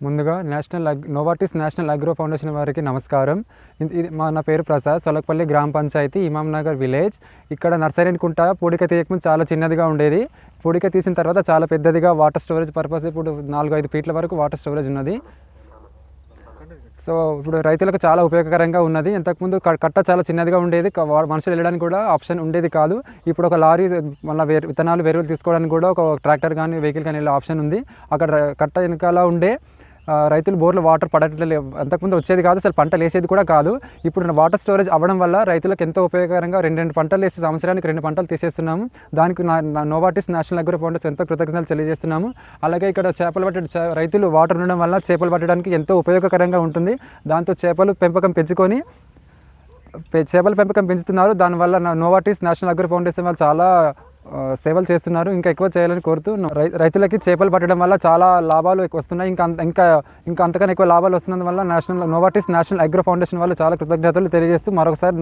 ముందుగా Novartis national agro foundation వారికి నమస్కారం. నా పేరు ప్రసాద్. సొలకపల్లి గ్రామ పంచాయతీ, ఇమాం నగర్ విలేజ్. ఇక్కడ నర్సరీ కుంట పూడిక తీయకముందు చాలా చిన్నదిగా ఉండేది. పూడిక తీసిన తర్వాత చాలా పెద్దదిగా వాటర్ స్టోరేజ్ పర్పస్ ఇప్పుడు 4-5 ఫీట్ల వరకు వాటర్ స్టోరేజ్ ఉన్నది. సో ఇప్పుడు రైతులకు చాలా ఉపయోగకరంగా ఉన్నది. ఇంతకుముందు కట్ట చాలా చిన్నదిగా ఉండేది, మనుషులు వెళ్ళడానికి కూడా ఆప్షన్ ఉండేది కాదు. ఇప్పుడు ఒక లారీ మళ్ళీ విత్తనాలు ఎరువులు తీసుకోవడానికి కూడా ఒక ట్రాక్టర్ కానీ వెహికల్ కానీ వెళ్ళే ఆప్షన్ ఉంది. అక్కడ కట్ట వెనకాల ఉండే రైతులు బోర్లు వాటర్ పడట్లేదు. అంతకుముందు వచ్చేది కాదు, అసలు పంటలు వేసేది కూడా కాదు. ఇప్పుడు వాటర్ స్టోరేజ్ అవ్వడం వల్ల రైతులకు ఎంతో ఉపయోగకరంగా 2 పంటలు వేసి సంవత్సరానికి 2 పంటలు తీసేస్తున్నాము. దానికి నోవార్టిస్ నేషనల్ అగ్రో ఫౌండేషన్ ఎంతో కృతజ్ఞతలు తెలియజేస్తున్నాము. అలాగే ఇక్కడ చేపలు పట్టే రైతులు వాటర్ ఉండడం వల్ల చేపలు పట్టడానికి ఎంతో ఉపయోగకరంగా ఉంటుంది. దాంతో చేపల పెంపకం పెంచుతున్నారు. దానివల్ల నోవార్టిస్ నేషనల్ అగ్రో ఫౌండేషన్ వాళ్ళు చాలా సేవలు చేస్తున్నారు. ఇంకా ఎక్కువ చేయాలని కోరుతూ రైతులకి చేపలు పట్టడం వల్ల చాలా లాభాలు వస్తున్నాయి. ఇంకా అంతకన్నా ఎక్కువ లాభాలు వస్తున్నందువల్ల నోవార్టిస్ నేషనల్ అగ్రో ఫౌండేషన్ వాళ్ళు చాలా కృతజ్ఞతలు తెలియజేస్తూ మరొకసారి